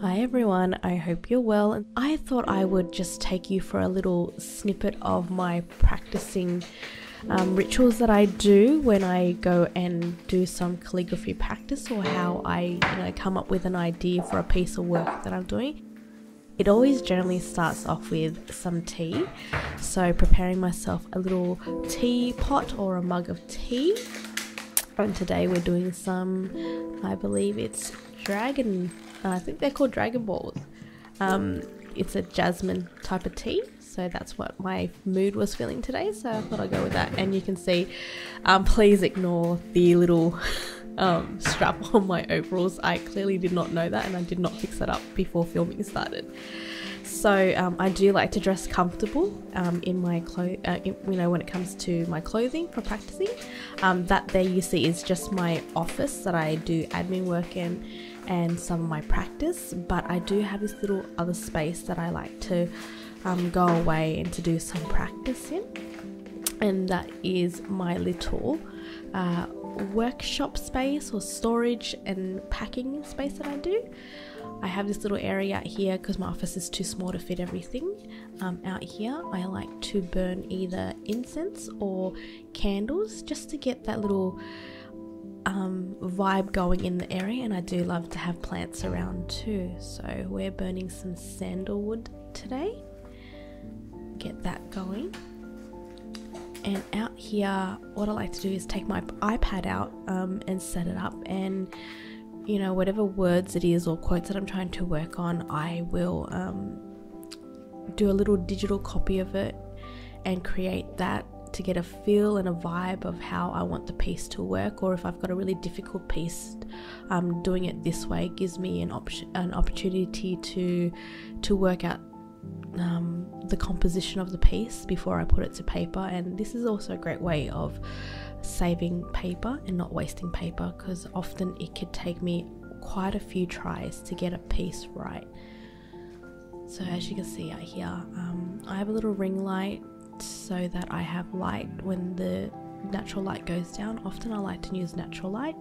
Hi everyone, I hope you're well. I thought I would just take you for a little snippet of my practicing rituals that I do when I go and do some calligraphy practice, or how I come up with an idea for a piece of work that I'm doing. It always generally starts off with some tea, so preparing myself a little teapot or a mug of tea. And today we're doing some, I believe it's I think they're called Dragon Balls. It's a jasmine type of tea, so that's what my mood was feeling today, so I thought I'd go with that. And you can see, please ignore the little strap on my overalls. I clearly did not know that, and I did not fix that up before filming started. So I do like to dress comfortable in my when it comes to my clothing for practicing. That there you see is just my office that I do admin work in and some of my practice, but I do have this little other space that I like to go away and to do some practice in, and that is my little workshop space or storage and packing space that I do. I have this little area out here because my office is too small to fit everything. Out here I like to burn either incense or candles just to get that little vibe going in the area, and I do love to have plants around too. So we're burning some sandalwood today, get that going. And out here what I like to do is take my iPad out and set it up, and whatever words it is or quotes that I'm trying to work on, I will do a little digital copy of it and create that to get a feel and a vibe of how I want the piece to work. Or if I've got a really difficult piece, doing it this way gives me an opportunity to work out the composition of the piece before I put it to paper. And this is also a great way of saving paper and not wasting paper, because often it could take me quite a few tries to get a piece right. So as you can see out here, I have a little ring light so that I have light when the natural light goes down. Often I like to use natural light,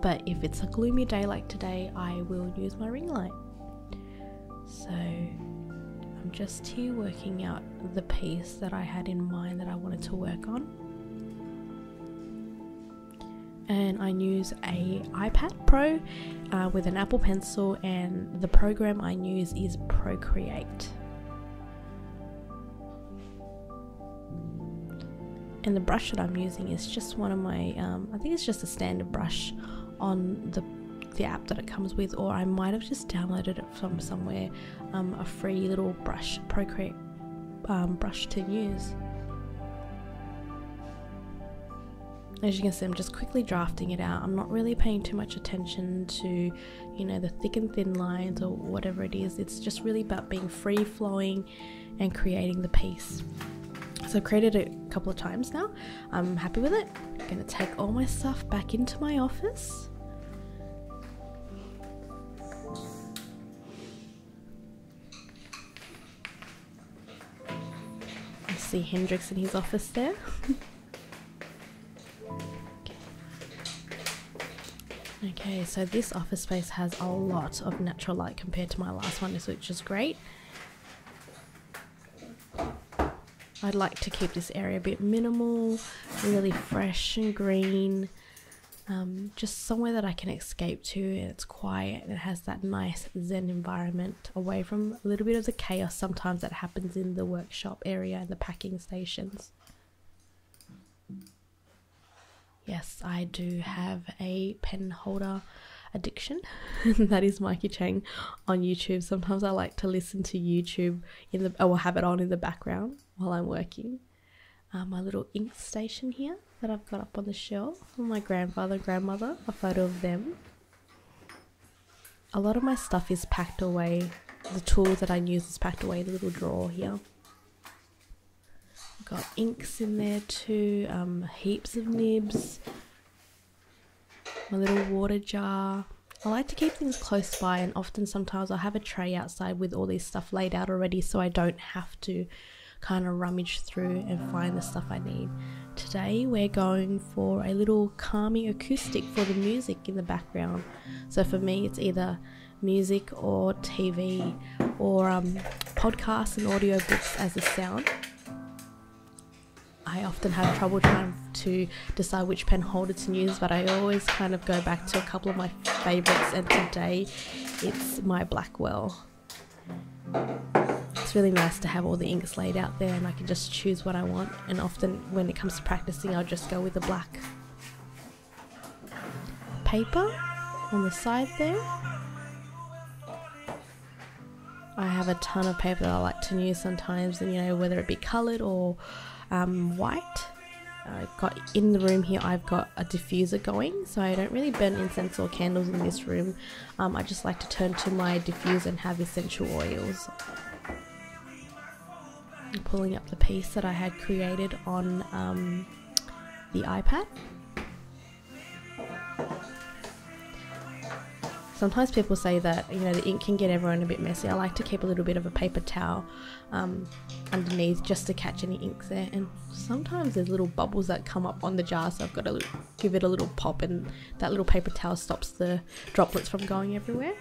but if it's a gloomy day like today, I will use my ring light. So I'm just here working out the piece that I had in mind that I wanted to work on. And I use a iPad Pro with an Apple Pencil, and the program I use is Procreate. And the brush that I'm using is just one of my, I think it's just a standard brush on the app that it comes with, or I might have just downloaded it from somewhere, a free little brush, Procreate brush to use. As you can see, I'm just quickly drafting it out. I'm not really paying too much attention to, the thick and thin lines or whatever it is. It's just really about being free flowing and creating the piece. So I've created it a couple of times now. I'm happy with it. I'm going to take all my stuff back into my office. I see Hendrix in his office there. Okay, so this office space has a lot of natural light compared to my last one, which is great. I'd like to keep this area a bit minimal, really fresh and green, just somewhere that I can escape to, and it's quiet and it has that nice zen environment away from a little bit of the chaos sometimes that happens in the workshop area and the packing stations. Yes, I do have a pen holder addiction. That is Mikey Chang on YouTube. Sometimes I like to listen to YouTube or have it on in the background while I'm working. My little ink station here that I've got up on the shelf for my grandfather and grandmother, a photo of them. A lot of my stuff is packed away. The tools that I use is packed away in the little drawer here. Got inks in there too, heaps of nibs, my little water jar. I like to keep things close by, and often sometimes I have a tray outside with all this stuff laid out already, so I don't have to kind of rummage through and find the stuff I need. Today we're going for a little calming acoustic for the music in the background. So for me it's either music or TV or podcasts and audiobooks as a sound. I often have trouble trying to decide which pen holder to use, but I always kind of go back to a couple of my favourites, and today it's my Blackwell. It's really nice to have all the inks laid out there and I can just choose what I want, and often when it comes to practicing I'll just go with the black paper on the side there. I have a ton of paper that I like to use sometimes, and you know, whether it be coloured or white. I've got in the room here, I've got a diffuser going, so I don't really burn incense or candles in this room. I just like to turn to my diffuser and have essential oils. I'm pulling up the piece that I had created on the iPad. Sometimes people say that, you know, the ink can get everyone a bit messy. I like to keep a little bit of a paper towel underneath just to catch any inks there, and sometimes there's little bubbles that come up on the jar, so I've got to give it a little pop, and that little paper towel stops the droplets from going everywhere.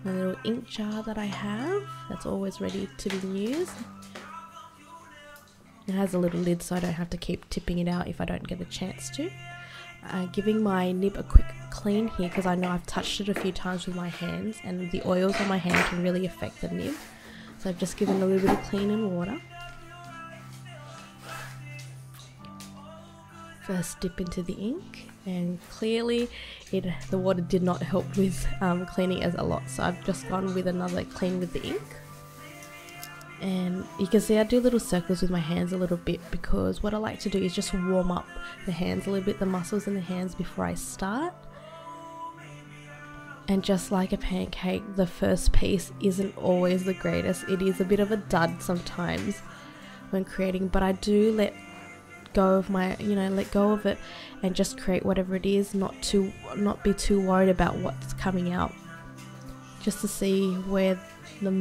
My little ink jar that I have, that's always ready to be used. It has a little lid so I don't have to keep tipping it out if I don't get a chance to. Giving my nib a quick clean here because I know I've touched it a few times with my hands, and the oils on my hand can really affect the nib. So I've just given a little bit of clean and water. First dip into the ink, and clearly the water did not help with cleaning as a lot, so I've just gone with another clean with the ink. And you can see I do little circles with my hands a little bit, because what I like to do is just warm up the hands a little bit, the muscles in the hands, before I start. And just like a pancake, the first piece isn't always the greatest. It is a bit of a dud sometimes when creating, but I do let go of it and just create whatever it is, not be too worried about what's coming out, just to see where my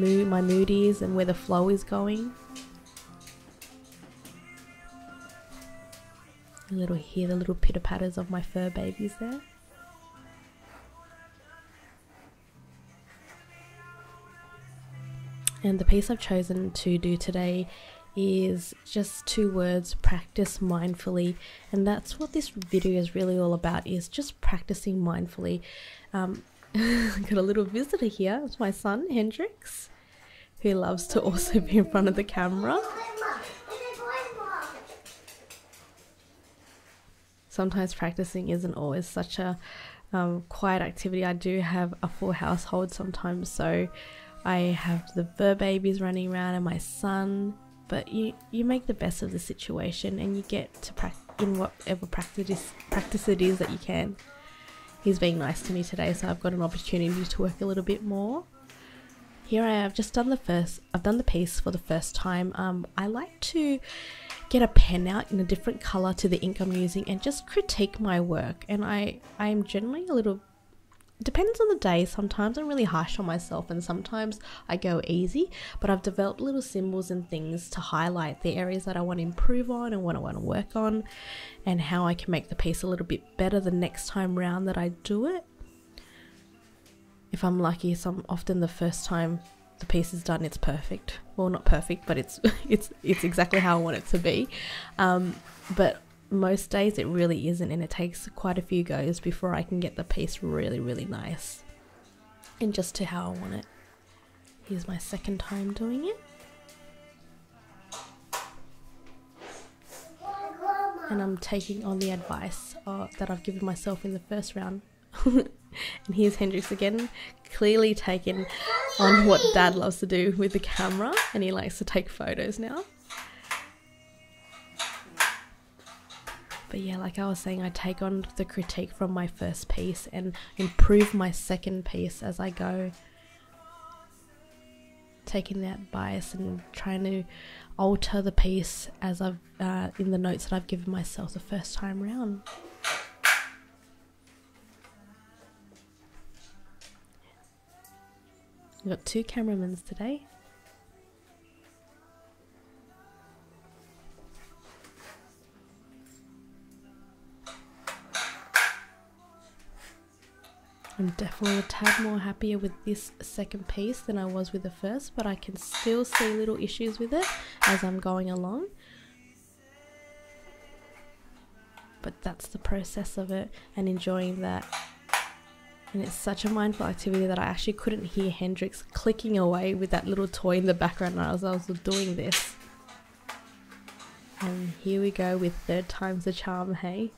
mood is and where the flow is going. Hear the little pitter patters of my fur babies there. And the piece I've chosen to do today is just 2 words: practice mindfully. And that's what this video is really all about, is just practicing mindfully. Got a little visitor here. It's my son Hendrix, who loves to also be in front of the camera. Sometimes practicing isn't always such a quiet activity. I do have a full household sometimes, so I have the fur babies running around and my son, but you make the best of the situation and you get to practice in whatever practice it is that you can. He's being nice to me today, so I've got an opportunity to work a little bit more. Here I have just done I've done the piece for the first time. I like to get a pen out in a different color to the ink I'm using and just critique my work. And I'm generally depends on the day. Sometimes I'm really harsh on myself and sometimes I go easy, but I've developed little symbols and things to highlight the areas that I want to improve on and what I want to work on, and how I can make the piece a little bit better the next time round that I do it. If I'm lucky, often the first time the piece is done, it's perfect. Well, not perfect, but it's exactly how I want it to be. But most days it really isn't, and it takes quite a few goes before I can get the piece really, really nice and just to how I want it. Here's my second time doing it. And I'm taking on the advice that I've given myself in the first round. And here's Hendrix again, clearly taken on what Dad loves to do with the camera, and he likes to take photos now. But yeah, like I was saying, I take on the critique from my first piece and improve my second piece as I go. Taking that bias and trying to alter the piece as I've in the notes that I've given myself the first time round. We've got 2 cameramans today. I'm definitely a tad more happier with this second piece than I was with the first, but I can still see little issues with it as I'm going along. But that's the process of it, and enjoying that. And it's such a mindful activity that I actually couldn't hear Hendrix clicking away with that little toy in the background as I was doing this. And here we go with third time's the charm, hey?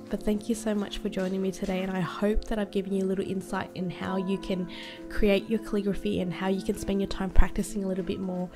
But thank you so much for joining me today, and I hope that I've given you a little insight in how you can create your calligraphy and how you can spend your time practicing a little bit more.